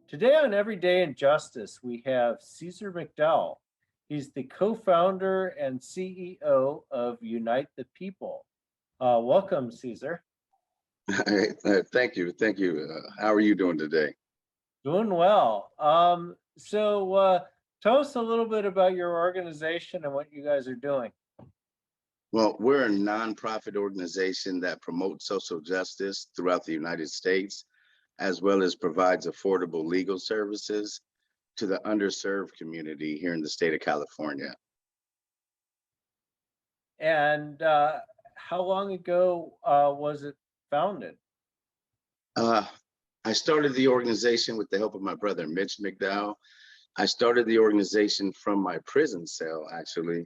Today on Everyday Injustice, we have Cesar McDowell. He's the co-founder and CEO of Unite the People. Welcome, Cesar. Thank you. Thank you. How are you doing today? Doing well. Tell us a little bit about your organization and what you guys are doing. Well, we're a nonprofit organization that promotes social justice throughout the United States, as well as provides affordable legal services to the underserved community here in the state of California. And how long ago was it founded? I started the organization with the help of my brother, Mitch McDowell. I started the organization from my prison cell, actually,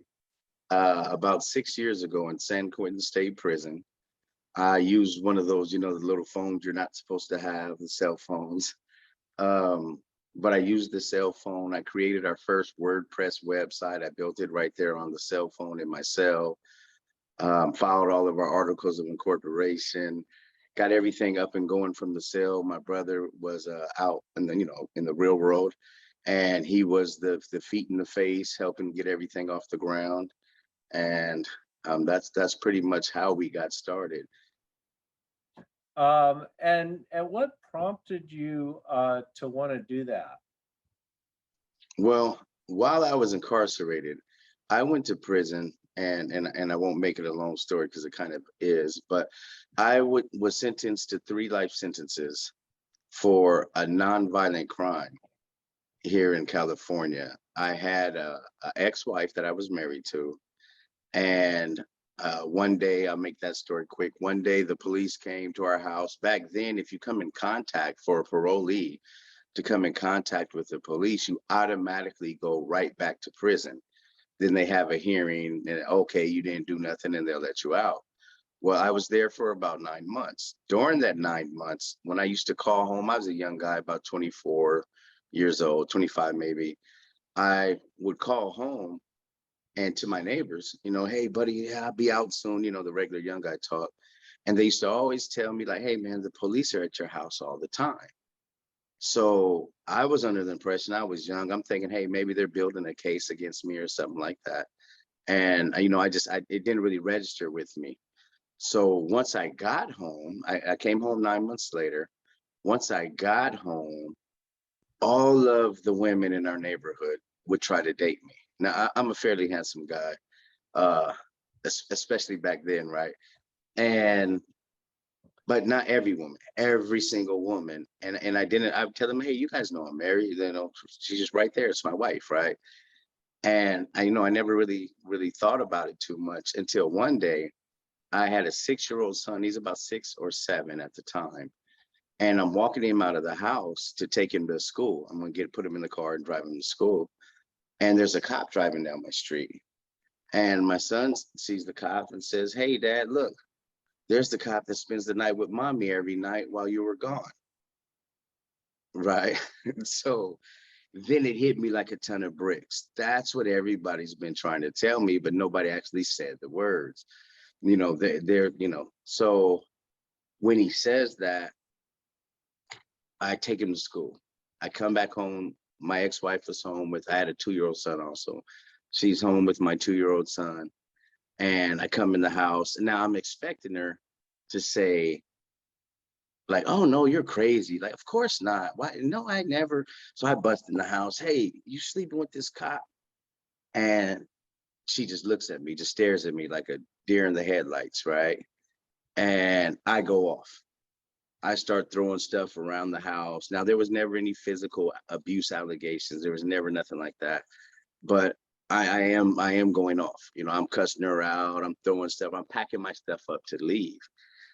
about 6 years ago in San Quentin State Prison. I used one of those, the little phones you're not supposed to have, the cell phones. But I used the cell phone. I created our first WordPress website. I built it right there on the cell phone in my cell. Filed all of our articles of incorporation, got everything up and going from the cell. My brother was out in the real world, and he was the feet in the face, helping get everything off the ground. And that's pretty much how we got started. And what prompted you to want to do that? Well, while I was incarcerated, I went to prison, and I won't make it a long story because it kind of is, but I was sentenced to 3 life sentences for a nonviolent crime here in California. I had a ex-wife that I was married to, and one day, I'll make that story quick. One day, the police came to our house. Back then, if you come in contact for a parolee to come in contact with the police, you automatically go right back to prison. Then they have a hearing, and okay, you didn't do nothing, and they'll let you out. Well, I was there for about 9 months. During that 9 months, when I used to call home, I was a young guy, about 24 years old, 25 maybe. I would call home and to my neighbors, hey, buddy, yeah, I'll be out soon, the regular young guy talk. And they used to always tell me, like, hey, man, the police are at your house all the time. So I was under the impression, I was young, I'm thinking, hey, maybe they're building a case against me or something like that. And, it didn't really register with me. So once I got home, I came home 9 months later. Once I got home, all of the women in our neighborhood would try to date me. Now, I'm a fairly handsome guy, especially back then, right? But not every woman, every single woman. And I would tell them, hey, you guys know I'm married. She's just right there. It's my wife, right? And I never really thought about it too much until one day I had a 6-year-old son. He's about 6 or 7 at the time. And I'm walking him out of the house to take him to school. I'm going to put him in the car and drive him to school. And there's a cop driving down my street. And my son sees the cop and says, hey, Dad, look, there's the cop that spends the night with mommy every night while you were gone. Right. So then it hit me like a ton of bricks. That's what everybody's been trying to tell me, but nobody actually said the words. So when he says that, I take him to school. I come back home. My ex-wife was home I had a 2-year-old son also. She's home with my 2-year-old son. And I come in the house, and now I'm expecting her to say, like, oh, no, you're crazy. Like, of course not. Why? No, I never. So I bust in the house. Hey, you sleeping with this cop? And she just looks at me, just stares at me like a deer in the headlights, right? And I go off. I start throwing stuff around the house. Now, there was never any physical abuse allegations. There was never nothing like that. But I am going off. I'm cussing her out. I'm throwing stuff. I'm packing my stuff up to leave.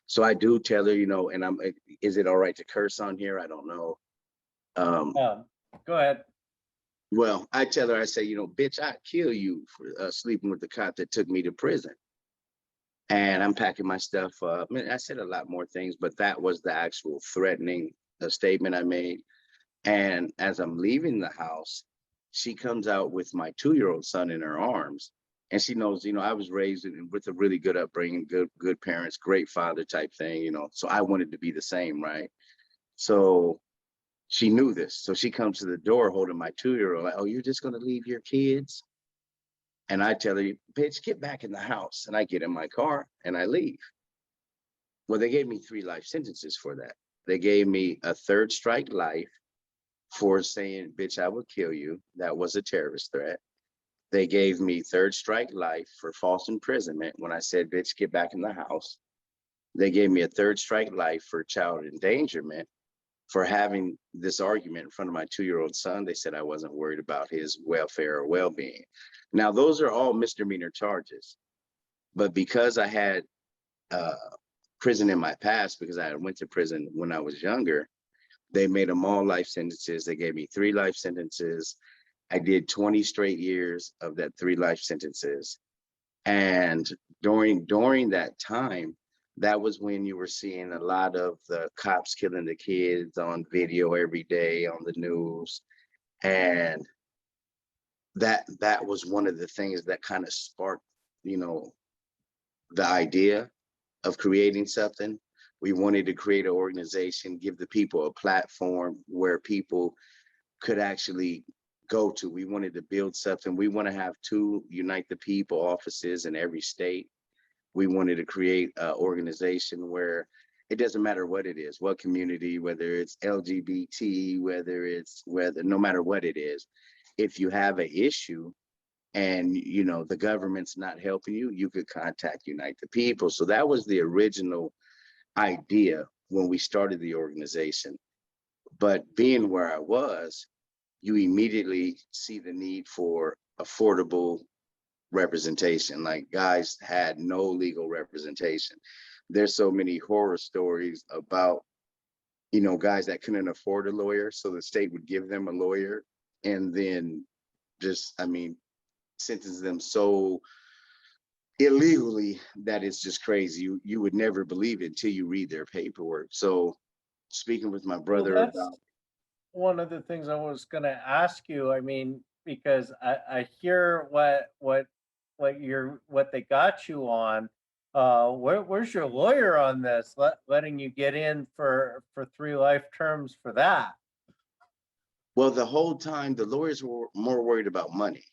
So I do tell her, and is it all right to curse on here? I don't know. Go ahead. Well, I tell her, I say, bitch, I'd kill you for sleeping with the cop that took me to prison. And I'm packing my stuff up. I mean, I said a lot more things, but that was the actual threatening statement I made. And as I'm leaving the house, she comes out with my 2-year-old son in her arms. And she knows, I was raised with a really good upbringing, good parents, great father type thing, so I wanted to be the same, right? So She knew this. So she comes to the door holding my 2-year-old, like, oh, you're just going to leave your kids? And I tell her, bitch, get back in the house. And I get in my car and I leave. Well, they gave me 3 life sentences for that. They gave me a 3rd strike life for saying, bitch, I will kill you. That was a terrorist threat. They gave me 3rd strike life for false imprisonment when I said, bitch, get back in the house. They gave me a 3rd strike life for child endangerment for having this argument in front of my 2-year-old son. They said I wasn't worried about his welfare or well-being. Now, those are all misdemeanor charges. But because I had prison in my past, because I went to prison when I was younger, they made them all life sentences. They gave me 3 life sentences. I did 20 straight years of that 3 life sentences. And during that time, that was when you were seeing a lot of the cops killing the kids on video every day on the news. And that was one of the things that kind of sparked, the idea of creating something. We wanted to create an organization, give the people a platform where people could actually go to. We wanted to build something. We want to have 2 Unite the People offices in every state. We wanted to create an organization where it doesn't matter what it is, what community, whether it's LGBT, no matter what it is, if you have an issue and, the government's not helping you, you could contact Unite the People. So that was the original idea when we started the organization. But being where I was, you immediately see the need for affordable representation. Like, guys had no legal representation. There's so many horror stories about, guys that couldn't afford a lawyer, so the state would give them a lawyer and then sentence them so illegally that it's just crazy. You would never believe it until you read their paperwork. So speaking with my Well, brother that's about, one of the things I was going to ask you. I mean, because I hear what they got you on. Where's your lawyer on this? Letting you get in for 3 life terms for that? well, the whole time the lawyers were more worried about money,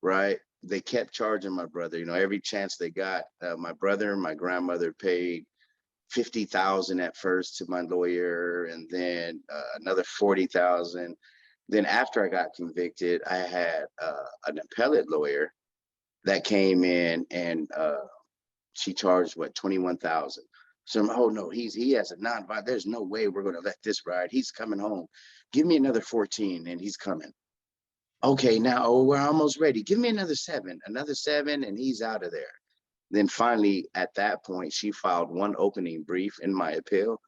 right? They kept charging my brother, every chance they got. My brother and my grandmother paid 50,000 at first to my lawyer, and then another 40,000. Then after I got convicted, I had an appellate lawyer that came in, and she charged 21,000. So, oh no, he has a non-violent. There's no way we're going to let this ride. He's coming home. Give me another 14, and he's coming. Okay, now we're almost ready. Give me another 7, and he's out of there. Then finally, at that point, she filed one opening brief in my appeal,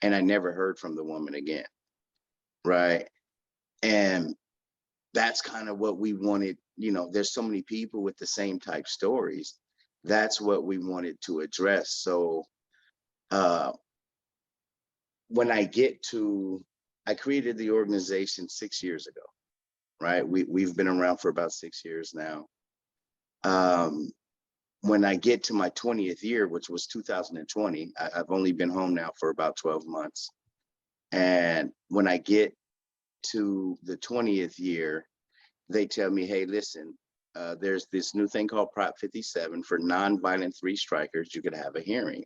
and I never heard from the woman again, right? And that's kind of what we wanted. There's so many people with the same type stories. That's what we wanted to address. So when I created the organization 6 years ago, right? We've been around for about 6 years now. When I get to my 20th year, which was 2020, I've only been home now for about 12 months. And when I get to the 20th year, they tell me, hey, listen, there's this new thing called Prop 57 for nonviolent 3 strikers. You could have a hearing.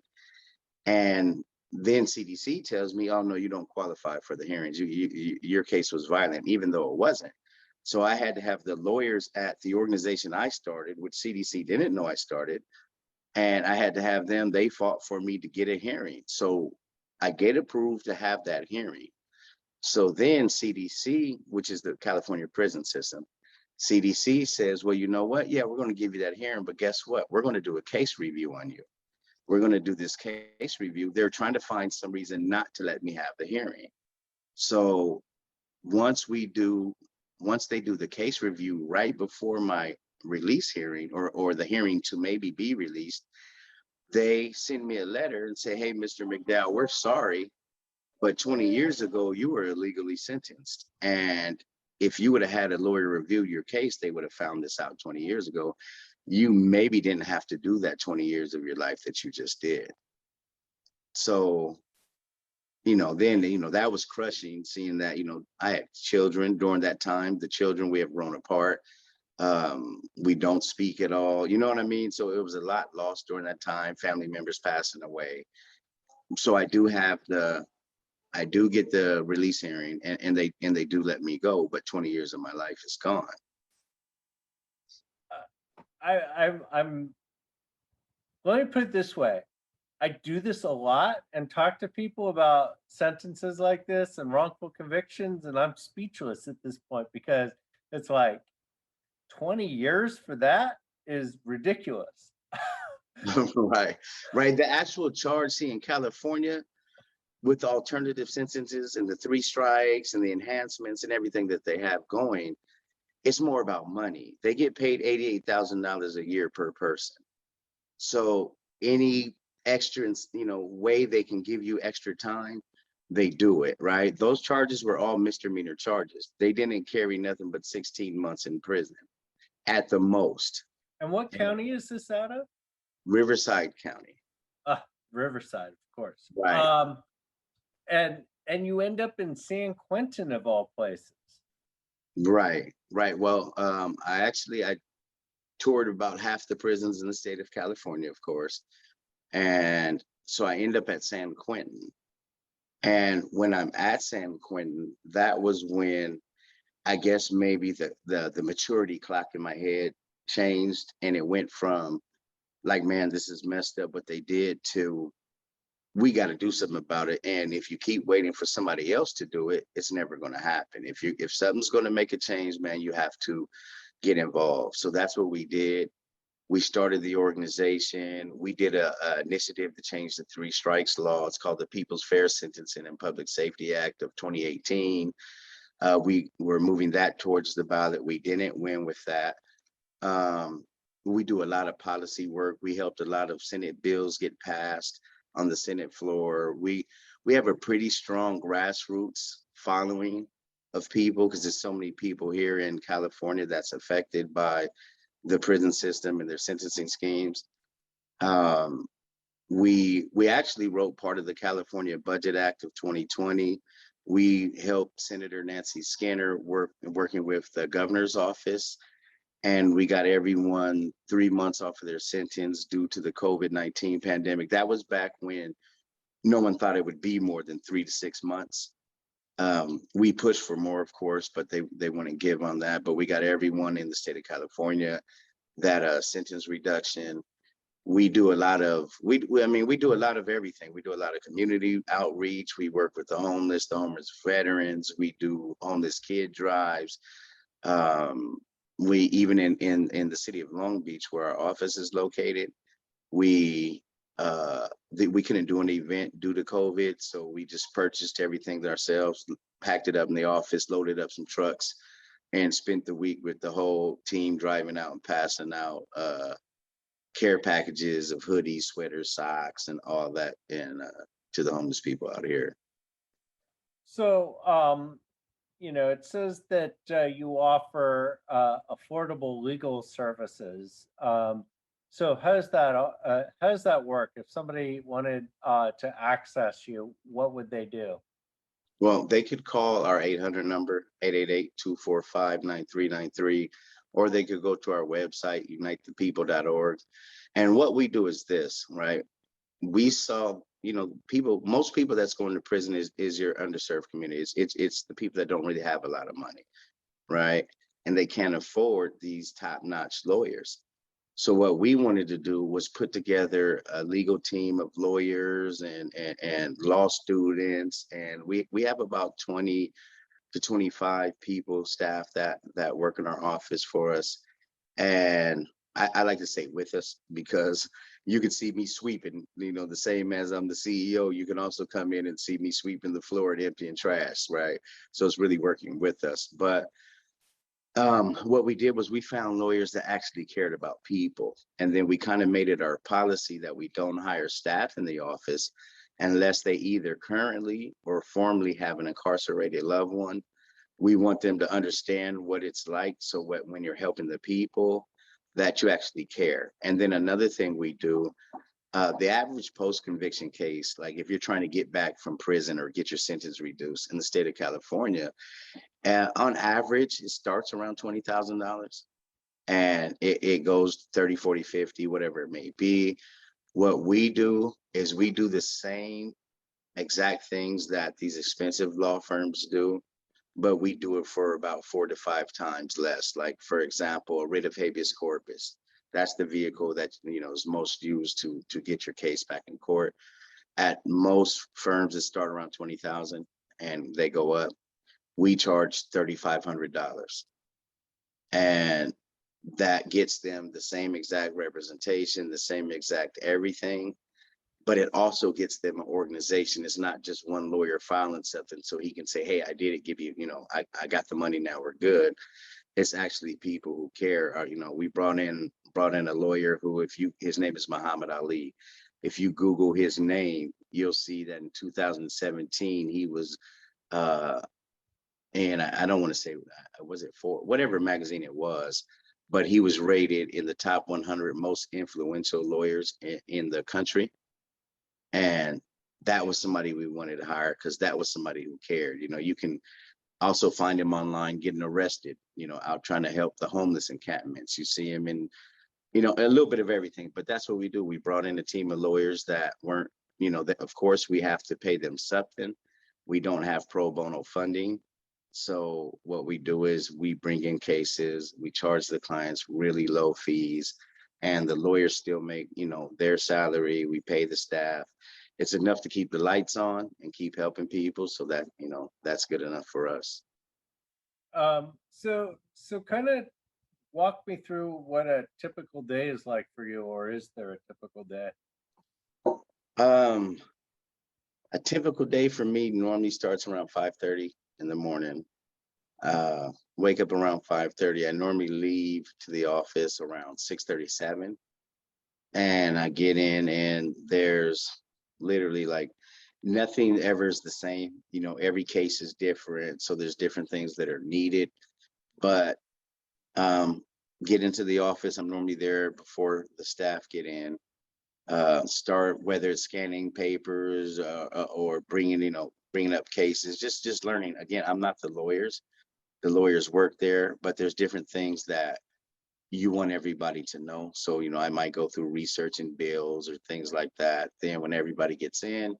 And then CDC tells me, oh, no, you don't qualify for the hearings. Your case was violent, even though it wasn't. So I had to have the lawyers at the organization I started, which CDC didn't know I started, and I had to have them. They fought for me to get a hearing. So I get approved to have that hearing. So then CDC, which is the California prison system, CDC says, well, you know what? Yeah, we're going to give you that hearing, but guess what? We're going to do a case review on you. We're going to do this case review. They're trying to find some reason not to let me have the hearing. So once they do the case review right before my release hearing or the hearing to maybe be released, they send me a letter and say, hey, Mr. McDowell, we're sorry, but 20 years ago, you were illegally sentenced. And if you would have had a lawyer review your case, they would have found this out 20 years ago. You maybe didn't have to do that 20 years of your life that you just did. So, then, that was crushing, seeing that, I had children during that time. The children, we have grown apart. We don't speak at all. You know what I mean? So it was a lot lost during that time, family members passing away. So I do get the release hearing, and they do let me go, but 20 years of my life is gone. I'm let me put it this way. I do this a lot and talk to people about sentences like this and wrongful convictions, and I'm speechless at this point because it's like 20 years for that is ridiculous. Right. The actual charge, see, in California, with alternative sentences and the 3 strikes and the enhancements and everything that they have going, it's more about money. They get paid $88,000 a year per person. So any extra, way they can give you extra time, they do it, right? Those charges were all misdemeanor charges. They didn't carry nothing but 16 months in prison at the most. And what county is this out of? Riverside County. Riverside, of course. Right. And you end up in San Quentin of all places. Right. Well, I toured about half the prisons in the state of California, of course. And so I end up at San Quentin. And when I'm at San Quentin, that was when I guess maybe the maturity clock in my head changed, and it went from like, man, this is messed up what they did, to we got to do something about it. And if you keep waiting for somebody else to do it, it's never going to happen. If something's going to make a change, man, you have to get involved. So that's what we did. We started the organization. We did a initiative to change the 3 strikes law. It's called the People's Fair Sentencing and Public Safety Act of 2018. We were moving that towards the ballot. We didn't win with that. We do a lot of policy work. We helped a lot of Senate bills get passed on the Senate floor. We have a pretty strong grassroots following of people, because there's so many people here in California that's affected by the prison system and their sentencing schemes. We actually wrote part of the California Budget Act of 2020. We helped Senator Nancy Skinner working with the governor's office, and we got everyone 3 months off of their sentence due to the COVID-19 pandemic. That was back when no one thought it would be more than 3 to 6 months. We pushed for more, of course, but they wouldn't give on that. But we got everyone in the state of California that sentence reduction. We do a lot of we do a lot of everything. We do a lot of community outreach. We work with the homeless veterans. We do homeless kid drives. We even in the city of Long Beach, where our office is located, we couldn't do an event due to COVID, so we just purchased everything ourselves, packed it up in the office, loaded up some trucks, and spent the week with the whole team driving out and passing out care packages of hoodies, sweaters, socks, and all that, and to the homeless people out here. So, it says that you offer affordable legal services. So how does that work? If somebody wanted to access you, what would they do? Well, they could call our 800 number, 888-245-9393, or they could go to our website, unitethepeople.org. And what we do is this, right? We saw, most people that's going to prison is your underserved community. It's the people that don't really have a lot of money, right? And they can't afford these top-notch lawyers. So what we wanted to do was put together a legal team of lawyers and law students. And we have about 20 to 25 people, staff that work in our office for us. And I like to say with us, because you can see me sweeping, the same as I'm the CEO, you can also come in and see me sweeping the floor and emptying trash, right? So it's really working with us. But what we did was we found lawyers that actually cared about people. And then we kind of made it our policy that we don't hire staff in the office unless they either currently or formerly have an incarcerated loved one. We want them to understand what it's like, so when you're helping the people, that you actually care. And then another thing we do The average post-conviction case, like if you're trying to get back from prison or get your sentence reduced in the state of California, on average, it starts around $20,000 and it goes 30, 40, 50, whatever it may be. What we do is we do the same exact things that these expensive law firms do, but we do it for about 4 to 5 times less. Like, for example, a writ of habeas corpus. That's the vehicle that, you know, is most used to get your case back in court. At most firms, it start around 20,000 and they go up. We charge $3,500, and that gets them the same exact representation, the same exact everything, but it also gets them an organization. It's not just one lawyer filing something so he can say, hey, I did it, give you, you know, I got the money, now we're good. It's actually people who care. You know, we brought in a lawyer who, his name is Muhammad Ali. If you Google his name, you'll see that in 2017, he was, and I don't want to say, was it for whatever magazine it was, but he was rated in the top 100 most influential lawyers in the country. And that was somebody we wanted to hire because that was somebody who cared. You know, you can also find him online getting arrested, you know, out trying to help the homeless encampments. You see him in, you know, a little bit of everything, but that's what we do. We brought in a team of lawyers that weren't, you know, that of course we have to pay them something. We don't have pro bono funding. So what we do is we bring in cases, we charge the clients really low fees, and the lawyers still make, you know, their salary. We pay the staff. It's enough to keep the lights on and keep helping people, so that, you know, that's good enough for us. So kind of walk me through what a typical day is like for you, or is there a typical day? A typical day for me normally starts around 5:30 in the morning. Wake up around 5:30. I normally leave to the office around 6:37, and I get in, and there's literally like nothing ever is the same. You know, every case is different, so there's different things that are needed. But get into the office. I'm normally there before the staff get in. Start, whether it's scanning papers or bringing up cases, just learning. Again, I'm not the lawyers. The lawyers work there, but there's different things that you want everybody to know. So, you know, I might go through researching bills or things like that. Then when everybody gets in,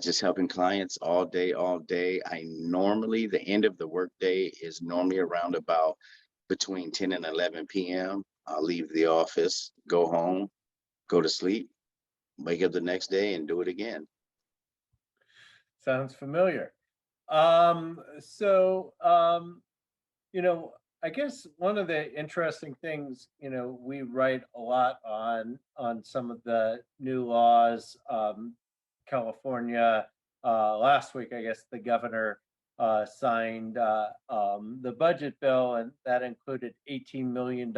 just helping clients all day, all day. The end of the workday is normally around about between 10 and 11 p.m. I'll leave the office, go home, go to sleep, wake up the next day and do it again. Sounds familiar. So, you know, I guess one of the interesting things, you know, we write a lot on some of the new laws. California, last week, I guess the governor signed the budget bill, and that included $18 million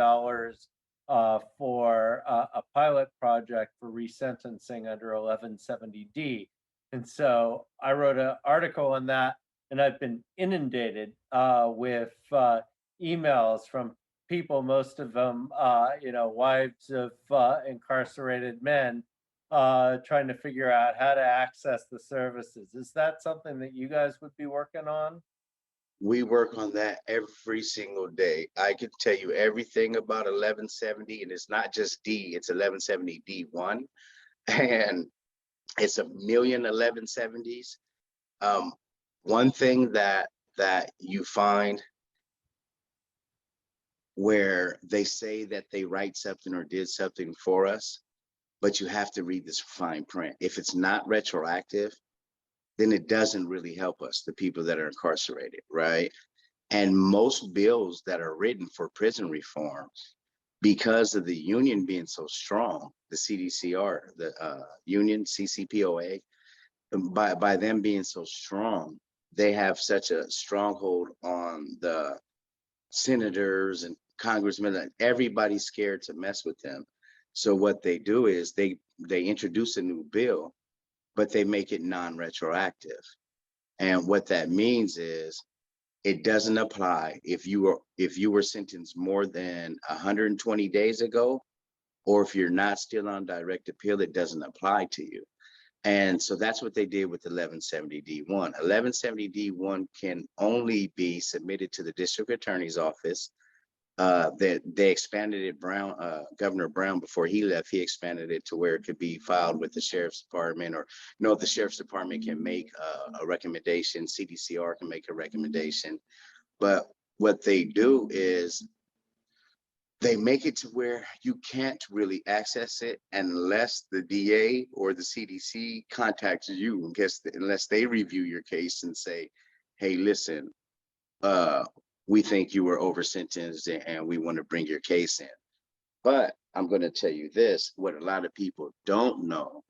for a pilot project for resentencing under 1170D. And so I wrote an article on that, and I've been inundated with emails from people, most of them, you know, wives of incarcerated men, trying to figure out how to access the services. Is that something that you guys would be working on? We work on that every single day. I can tell you everything about 1170, and it's not just D, it's 1170 D1, and it's a million 1170s. One thing that you find where they say that they write something or did something for us, but you have to read this fine print. If it's not retroactive, then it doesn't really help us, the people that are incarcerated, right? And most bills that are written for prison reform, because of the union being so strong, the CDCR, the union, CCPOA, by them being so strong, they have such a stronghold on the senators and congressmen that everybody's scared to mess with them. So what they do is they introduce a new bill, but they make it non-retroactive. And what that means is it doesn't apply if you were sentenced more than 120 days ago. or if you're not still on direct appeal, it doesn't apply to you. And so that's what they did with 1170D1. 1170D1 can only be submitted to the district attorney's office. That they expanded it. Governor Brown, before he left, he expanded it to where it could be filed with the sheriff's department, or no, the sheriff's department can make a recommendation. CDCR can make a recommendation. But what they do is they make it to where you can't really access it unless the DA or the CDC contacts you, unless they review your case and say, hey, listen, we think you were over sentenced and we want to bring your case in. But I'm going to tell you this, what a lot of people don't know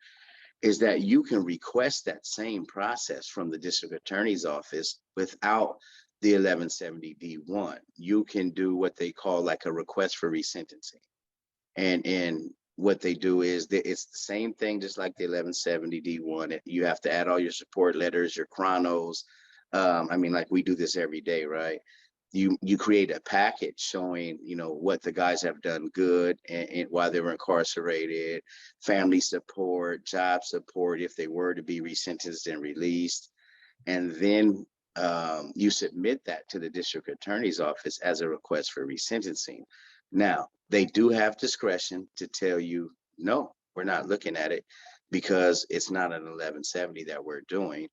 is that you can request that same process from the district attorney's office without the 1170D1. You can do what they call like a request for resentencing. And what they do is it's the same thing, just like the 1170D1. You have to add all your support letters, your chronicles. I mean, like we do this every day, right? You create a package showing, you know, what the guys have done good and while they were incarcerated, family support, job support, if they were to be resentenced and released. And then you submit that to the district attorney's office as a request for resentencing. Now, they do have discretion to tell you, no, we're not looking at it because it's not an 1170 that we're doing.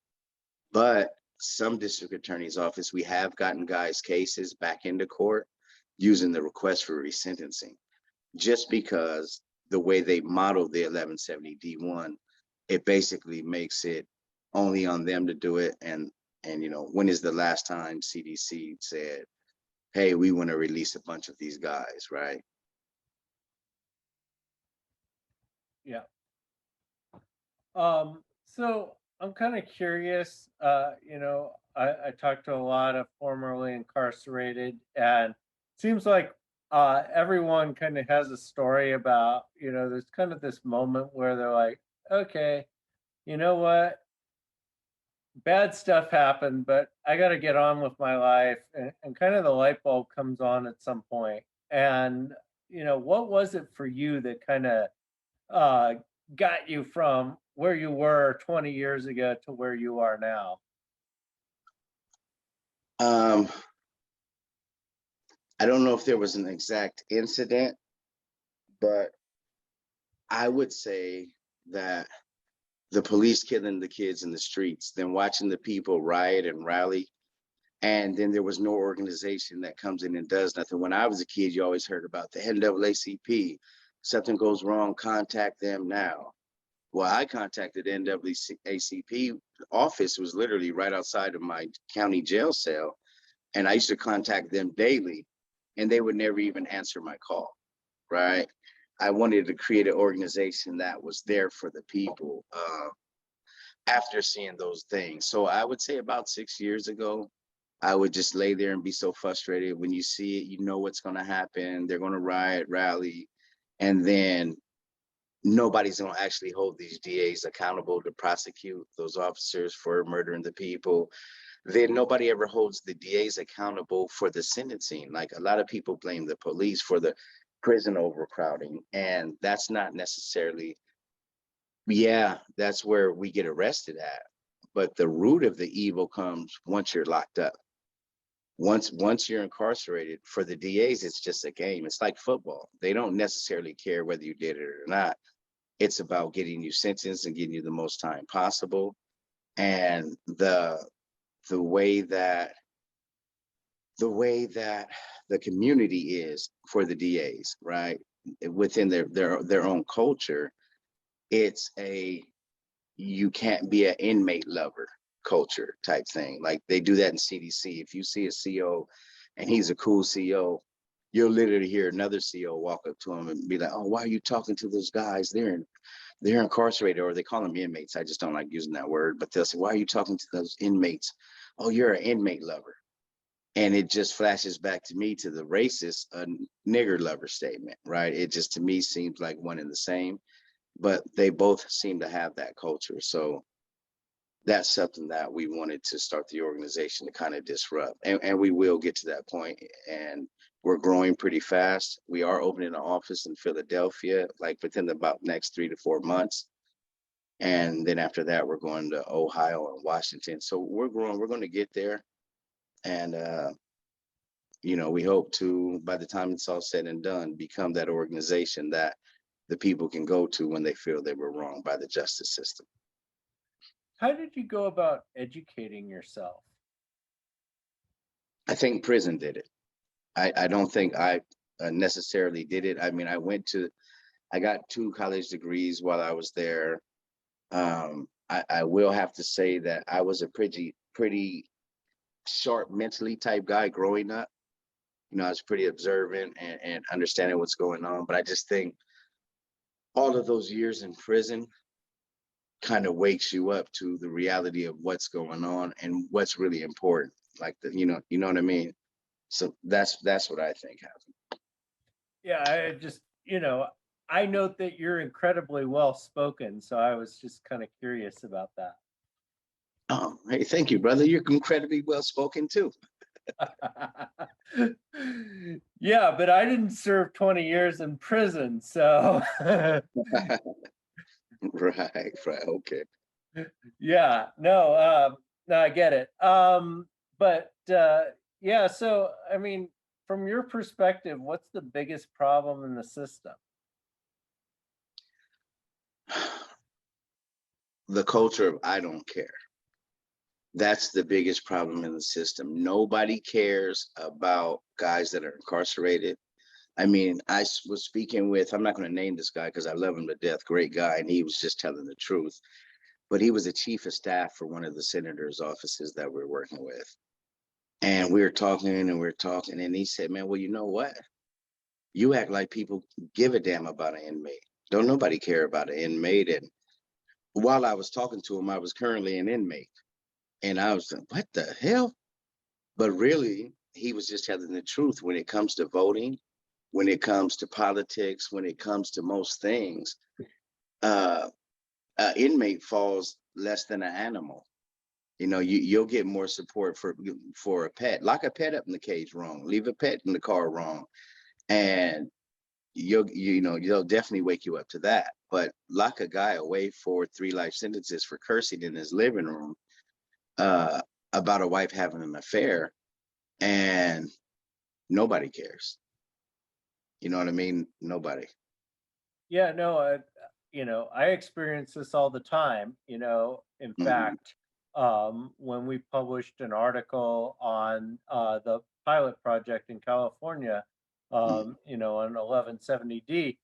But some district attorney's office, we have gotten guys' cases back into court using the request for resentencing, just because the way they model the 1170D1, it basically makes it only on them to do it. And you know, when is the last time CDC said, hey, we want to release a bunch of these guys, right? Yeah. So I'm kind of curious, you know, I talked to a lot of formerly incarcerated, and it seems like everyone kind of has a story about, you know, there's kind of this moment where they're like, okay, you know what? Bad stuff happened, but I got to get on with my life. And kind of the light bulb comes on at some point. And, you know, what was it for you that kind of uh, got you from where you were 20 years ago to where you are now? I don't know if there was an exact incident, but I would say that the police killing the kids in the streets, then watching the people riot and rally, and then there was no organization that comes in and does nothing. When I was a kid, you always heard about the NAACP. Something goes wrong, contact them now. Well, I contacted NAACP. Office was literally right outside of my county jail cell, and I used to contact them daily, and they would never even answer my call, right? I wanted to create an organization that was there for the people after seeing those things. So I would say about 6 years ago, I would just lay there and be so frustrated. When you see it, you know what's going to happen. They're going to riot, rally, and then nobody's going to actually hold these DAs accountable to prosecute those officers for murdering the people. Then nobody ever holds the DAs accountable for the sentencing. Like, a lot of people blame the police for the prison overcrowding, and that's not necessarily, yeah, that's where we get arrested at. But the root of the evil comes once you're locked up. Once you're incarcerated, for the DAs, it's just a game. It's like football. They don't necessarily care whether you did it or not. It's about getting you sentenced and getting you the most time possible. And the way that the community is for the DAs, right, within their own culture, it's a, you can't be an inmate lover culture type thing. Like, they do that in CDC. If you see a CO and he's a cool CO, you'll literally hear another CO walk up to him and be like, oh, why are you talking to those guys? They're incarcerated, or they call them inmates. I just don't like using that word, but they'll say, why are you talking to those inmates? Oh, you're an inmate lover. And it just flashes back to me to the racist nigger lover statement, right? It just, to me, seems like one and the same, but they both seem to have that culture. So that's something that we wanted to start the organization to kind of disrupt. And we will get to that point. And We're growing pretty fast. We are opening an office in Philadelphia, like within about next 3 to 4 months. And then after that, we're going to Ohio and Washington. So we're growing, we're going to get there. And, we hope to, by the time it's all said and done, become that organization that the people can go to when they feel they were wronged by the justice system. How did you go about educating yourself? I think prison did it. I don't think I necessarily did it. I mean, I got 2 college degrees while I was there. I will have to say that I was a pretty sharp mentally type guy growing up. I was pretty observant and understanding what's going on. But I just think all of those years in prison kind of wakes you up to the reality of what's going on and what's really important. Like you know what I mean? So that's what I think happened. Yeah, I just, I note that you're incredibly well spoken, so I was just kind of curious about that. Oh, hey, thank you, brother. You're incredibly well spoken too. Yeah, but I didn't serve 20 years in prison, so Right, okay. yeah, no, I get it. But yeah, so I mean, from your perspective, what's the biggest problem in the system? The culture of I don't care. That's the biggest problem in the system. Nobody cares about guys that are incarcerated. I mean, was speaking with, I'm not going to name this guy because I love him to death, great guy, and he was just telling the truth. But he was a chief of staff for one of the senator's offices that we're working with. And we were talking and we are talking, and he said, man, well, you know what? You act like people give a damn about an inmate. Don't nobody care about an inmate. And while I was talking to him, I was currently an inmate. And I was like, what the hell? But really, he was just telling the truth when it comes to voting, when it comes to politics, when it comes to most things. An inmate falls less than an animal. You'll get more support for a pet. Lock a pet up in the cage wrong. Leave a pet in the car wrong. And they'll definitely wake you up to that. But lock a guy away for 3 life sentences for cursing in his living room about a wife having an affair, and nobody cares. You know what I mean? Nobody. Yeah, no, I experience this all the time. In fact, when we published an article on the pilot project in California, on 1170D,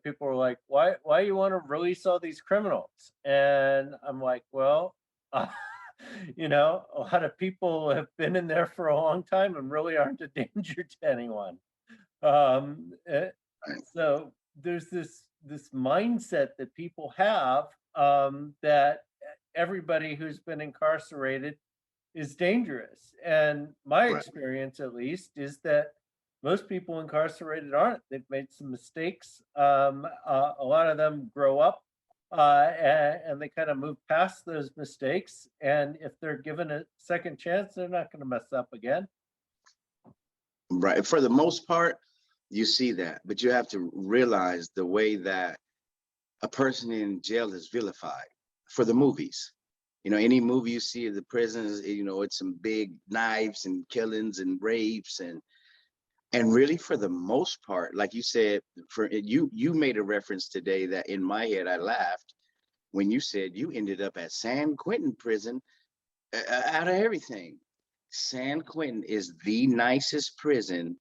people were like, why you want to release all these criminals? And I'm like, well, a lot of people have been in there for a long time and really aren't a danger to anyone. So there's this mindset that people have, that everybody who's been incarcerated is dangerous. And my Right. experience, at least, is that most people incarcerated aren't. They've made some mistakes. A lot of them grow up, and they kind of move past those mistakes. And if they're given a second chance, they're not going to mess up again. Right. For the most part, you see that, but you have to realize the way that a person in jail is vilified for the movies. Any movie you see of the prisons, it's some big knives and killings and rapes and really for the most part, like you said, for you made a reference today that in my head I laughed when you said you ended up at San Quentin prison out of everything. San Quentin is the nicest prison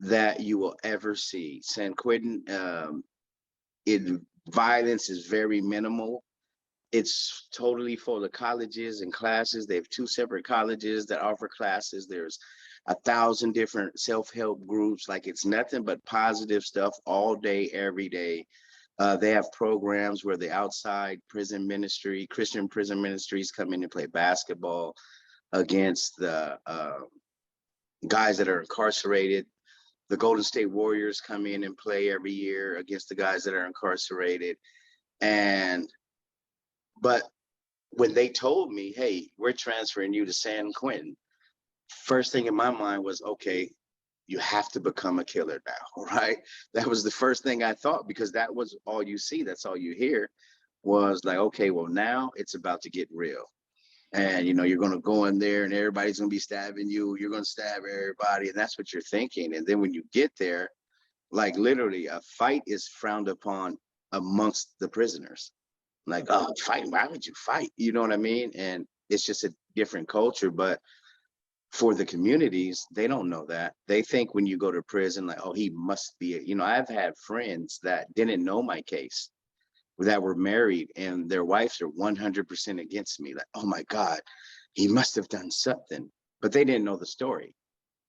that you will ever see. San Quentin, violence is very minimal. It's totally full of colleges and classes. They have 2 separate colleges that offer classes. There's 1,000 different self-help groups. Like, it's nothing but positive stuff all day, every day. They have programs where the outside prison ministry, Christian prison ministries, come in and play basketball against the guys that are incarcerated. The Golden State Warriors come in and play every year against the guys that are incarcerated. But when they told me, hey, we're transferring you to San Quentin, first thing in my mind was, okay, you have to become a killer now, right? That was the first thing I thought, because that was all you see, that's all you hear, was like, okay, well, now it's about to get real. And you're going to go in there and everybody's going to be stabbing you, you're going to stab everybody, and that's what you're thinking. And then when you get there, like literally a fight is frowned upon amongst the prisoners. Like, oh, fighting, why would you fight? You know what I mean? And it's just a different culture. But for the communities, they don't know that. They think when you go to prison, like, oh, he must be, I've had friends that didn't know my case, that were married, and their wives are 100% against me. Like, oh my God, he must have done something. But they didn't know the story,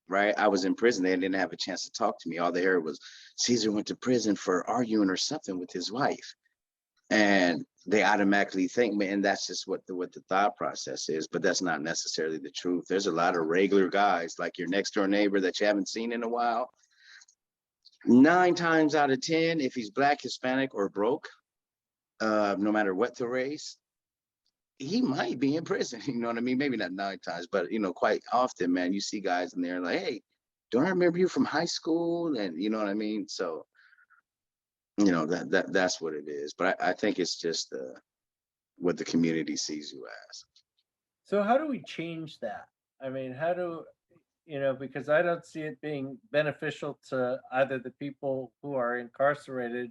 right? I was in prison. They didn't have a chance to talk to me. All they heard was Cesar went to prison for arguing or something with his wife. And they automatically think, man, and that's just what the thought process is. But that's not necessarily the truth. There's a lot of regular guys, like your next door neighbor that you haven't seen in a while. 9 times out of 10, if he's Black, Hispanic, or broke, no matter what the race, he might be in prison. You know what I mean? Maybe not 9 times, but quite often, man, you see guys in there like, hey, don't I remember you from high school? And you know what I mean? So, that's what it is. But I think it's just what the community sees you as. So how do we change that? I mean, how do, because I don't see it being beneficial to either the people who are incarcerated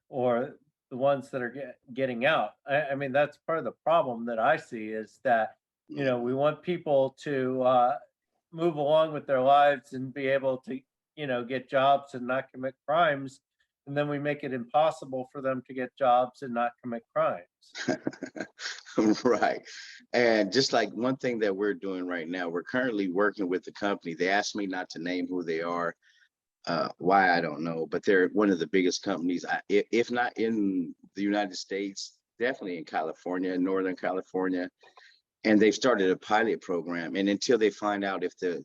or the ones that are getting out. I mean, that's part of the problem that I see, is that, we want people to move along with their lives and be able to, get jobs and not commit crimes. And then we make it impossible for them to get jobs and not commit crimes. Right. And just like one thing that we're doing right now, we're currently working with the company. They asked me not to name who they are. Why, I don't know, but they're one of the biggest companies, if not in the United States, definitely in California, Northern California. And they've started a pilot program. And until they find out if the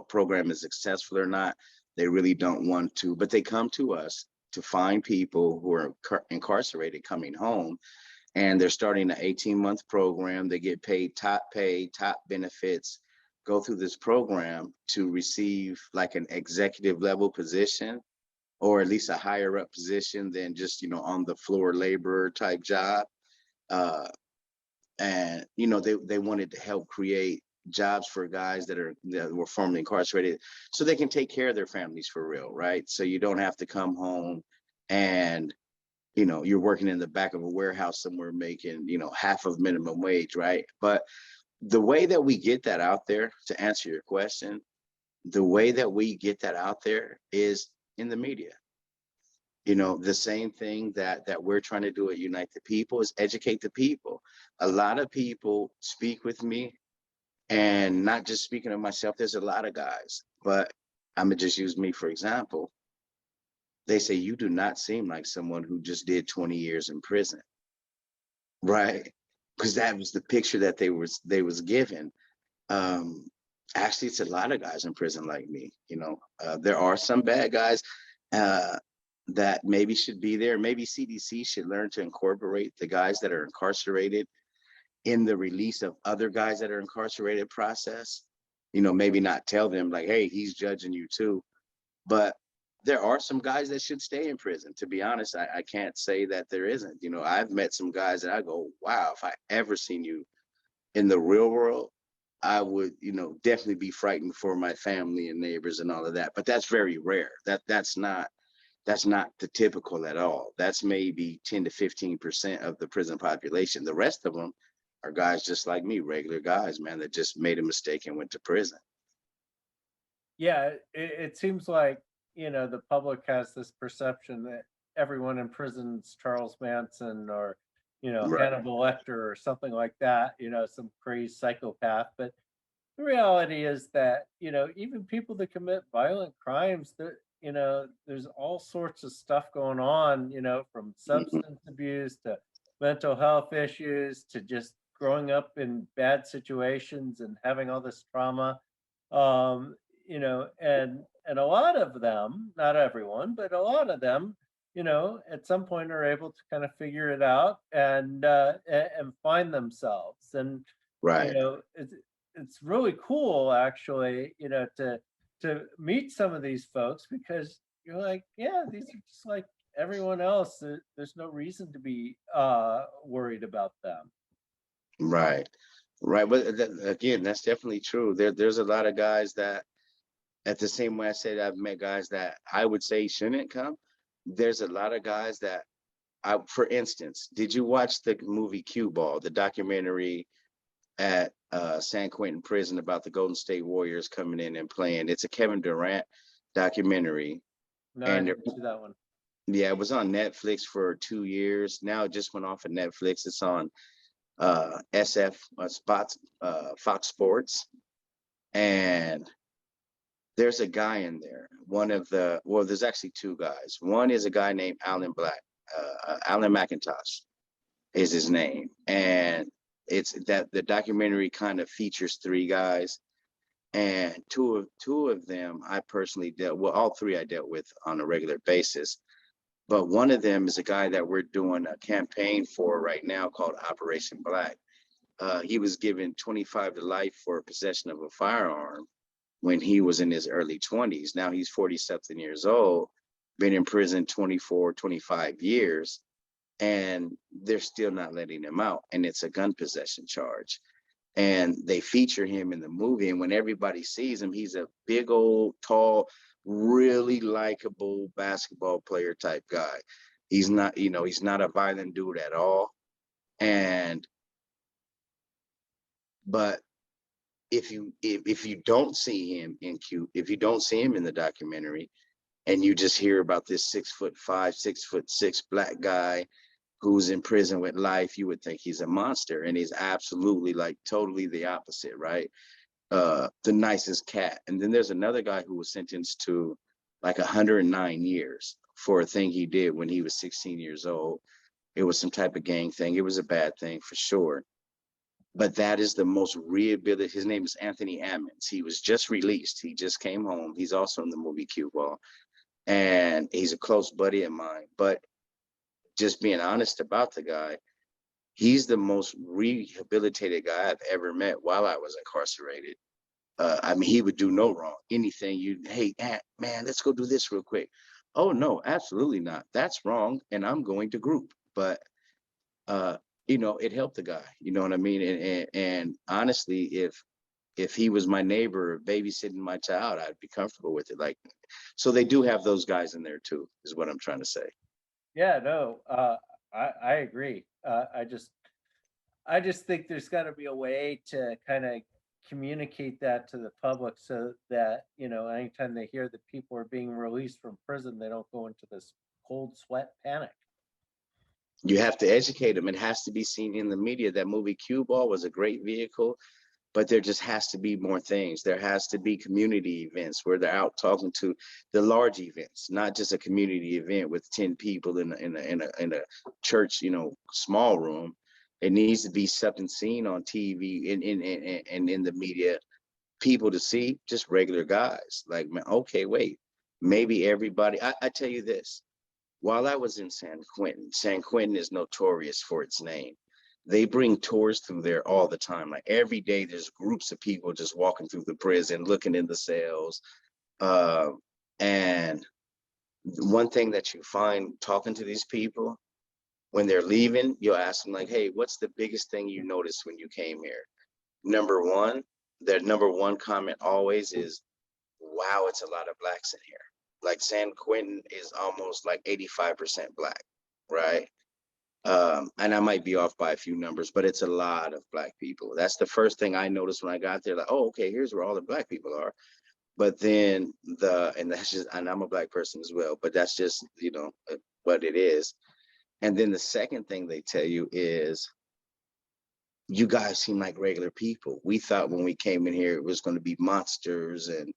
program is successful or not, they really don't want to. But they come to us to find people who are incarcerated coming home. And they're starting an 18-month program. They get paid, top benefits, go through this program to receive like an executive level position, or at least a higher up position than just, on the floor laborer type job. And, they wanted to help create jobs for guys that were formerly incarcerated, so they can take care of their families for real, right? So you don't have to come home and, you're working in the back of a warehouse somewhere making, half of minimum wage, right? But the way that we get that out there, to answer your question, the way that we get that out there is in the media. The same thing that we're trying to do at Unite the People is educate the people. A lot of people speak with me, and not just speaking of myself, there's a lot of guys, but I'm gonna just use me for example. They say, you do not seem like someone who just did 20 years in prison, right? Because that was the picture that they was given. Actually, it's a lot of guys in prison like me. There are some bad guys that maybe should be there. Maybe CDC should learn to incorporate the guys that are incarcerated in the release of other guys that are incarcerated process. Maybe not tell them like, hey, he's judging you too. But there are some guys that should stay in prison. To be honest, I can't say that there isn't. I've met some guys that I go, wow, if I ever seen you in the real world, I would, definitely be frightened for my family and neighbors and all of that. But that's very rare. That's not the typical at all. That's maybe 10 to 15% of the prison population. The rest of them are guys just like me, regular guys, man, that just made a mistake and went to prison. Yeah, it seems like, the public has this perception that everyone in prison is Charles Manson or, Right. Hannibal Lecter or something like that, some crazy psychopath. But the reality is that, even people that commit violent crimes, there's all sorts of stuff going on, from substance abuse to mental health issues to just growing up in bad situations and having all this trauma. And a lot of them, not everyone, but a lot of them, at some point are able to kind of figure it out and find themselves. And Right. it's really cool actually, to to meet some of these folks, because you're like, yeah, these are just like everyone else. There's no reason to be worried about them. Right. Right. But again, that's definitely true. There's a lot of guys that, at the same way I said I've met guys that I would say shouldn't come. There's a lot of guys that for instance, did you watch the movie Cue Ball, the documentary at San Quentin Prison about the Golden State Warriors coming in and playing? It's a Kevin Durant documentary. No, I And didn't see that one. yeah, it was on Netflix for 2 years. Now it just went off of Netflix. It's on SF Spots, Fox Sports. And there's a guy in there. There's actually two guys. One is a guy named Alan Alan McIntosh is his name. And it's that the documentary kind of features three guys. And two of them I personally all three I dealt with on a regular basis. But one of them is a guy that we're doing a campaign for right now called Operation Black. He was given 25 to life for possession of a firearm when he was in his early 20s. Now he's 40-something years old, been in prison 24, 25 years, and they're still not letting him out. And it's a gun possession charge. And they feature him in the movie. And when everybody sees him, he's a big old, tall, really likable basketball player type guy. He's not, he's not a violent dude at all. But if you don't see him if you don't see him in the documentary, and you just hear about this 6'5", 6'6" black guy who's in prison with life, you would think he's a monster, and he's absolutely like totally the opposite, right? The nicest cat. And then there's another guy who was sentenced to like 109 years for a thing he did when he was 16 years old. It was some type of gang thing. It was a bad thing for sure. But that is the most rehabilitated. His name is Anthony Ammons. He was just released. He just came home. He's also in the movie Cue Ball. And he's a close buddy of mine. But just being honest about the guy, he's the most rehabilitated guy I've ever met while I was incarcerated. I mean, he would do no wrong. Anything hey, man, let's go do this real quick. Oh, no, absolutely not. That's wrong. And I'm going to group. But, it helped the guy. You know what I mean? And honestly, if he was my neighbor babysitting my child, I'd be comfortable with it. Like, so they do have those guys in there too, is what I'm trying to say. Yeah, no, I agree. I just think there's got to be a way to kind of communicate that to the public, so that, anytime they hear that people are being released from prison, they don't go into this cold sweat panic. You have to educate them. It has to be seen in the media. That movie Cue Ball was a great vehicle, but there just has to be more things. There has to be community events where they're out talking to the large events, not just a community event with 10 people in a church, small room. It needs to be something seen on TV and in the media, people to see, just regular guys. Like, man, okay, wait, maybe everybody. I tell you this. While I was in San Quentin is notorious for its name. They bring tours through there all the time. Like every day, there's groups of people just walking through the prison, looking in the cells. And one thing that you find talking to these people, when they're leaving, you'll ask them like, hey, what's the biggest thing you noticed when you came here? Their number one comment always is, wow, it's a lot of blacks in here. Like San Quentin is almost like 85% black, right? And I might be off by a few numbers, but it's a lot of black people. That's the first thing I noticed when I got there. Like, oh, okay, here's where all the black people are. But then and I'm a black person as well, but that's just, what it is. And then the second thing they tell you is, you guys seem like regular people. We thought when we came in here, it was going to be monsters and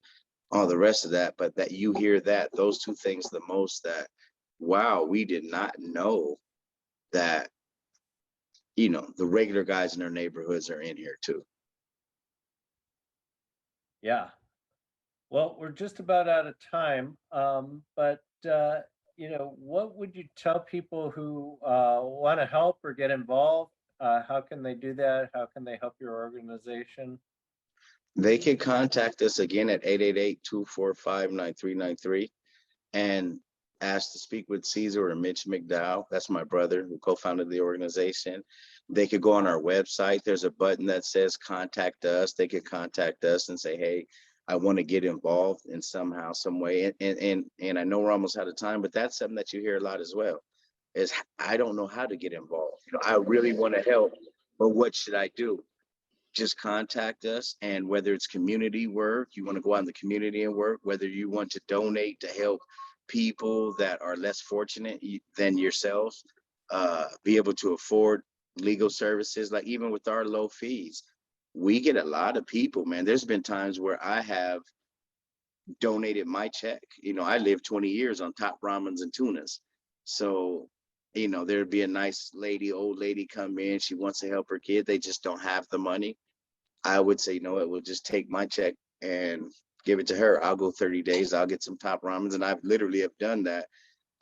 all the rest of that, but that you hear those two things the most, that, wow, we did not know that, the regular guys in our neighborhoods are in here too. Yeah. Well, we're just about out of time, but what would you tell people who want to help or get involved? How can they do that? How can they help your organization? They can contact us again at 888-245-9393 and ask to speak with Cesar or Mitch McDowell. That's my brother who co-founded the organization. They could go on our website. There's a button that says contact us. They could contact us and say, hey, I want to get involved in somehow, some way. And I know we're almost out of time, but that's something that you hear a lot as well, is I don't know how to get involved. I really want to help, but what should I do? Just contact us. And whether it's community work, you want to go out in the community and work, whether you want to donate to help people that are less fortunate than yourselves, be able to afford legal services, like even with our low fees, we get a lot of people, man. There's been times where I have donated my check. I lived 20 years on top ramens and tunas. So, there'd be a nice lady, old lady come in. She wants to help her kid. They just don't have the money. I would say, it will just take my check and give it to her. I'll go 30 days. I'll get some top ramens. And I've literally have done that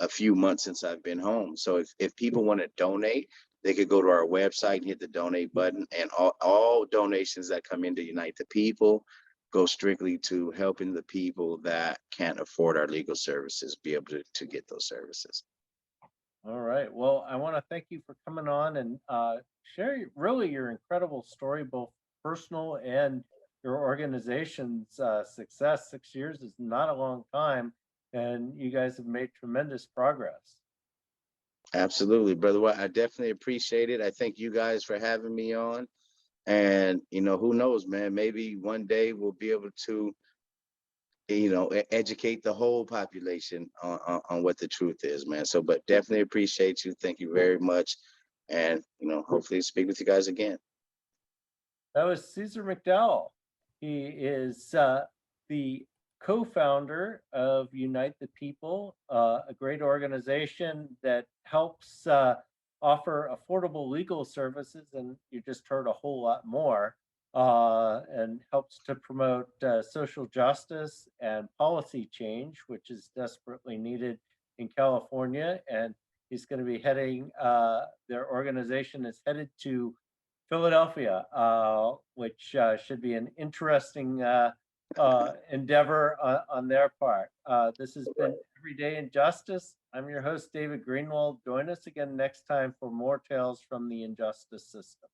a few months since I've been home. So if people want to donate, they could go to our website and hit the donate button, and all donations that come in to Unite the People go strictly to helping the people that can't afford our legal services be able to get those services. All right. Well, I want to thank you for coming on and sharing really your incredible story, both personal and your organization's success. 6 years is not a long time, and you guys have made tremendous progress. Absolutely, brother. Well, I definitely appreciate it. I thank you guys for having me on. And, who knows, man, maybe one day we'll be able to, educate the whole population on what the truth is, man. So, but definitely appreciate you. Thank you very much. And, hopefully speak with you guys again. That was Cesar McDowell. He is the co-founder of Unite the People, a great organization that helps offer affordable legal services, and you just heard a whole lot more, and helps to promote social justice and policy change, which is desperately needed in California. And he's going to be heading, their organization is headed to Philadelphia, which should be an interesting endeavor on their part. This has been Everyday Injustice. I'm your host, David Greenwald. Join us again next time for more tales from the injustice system.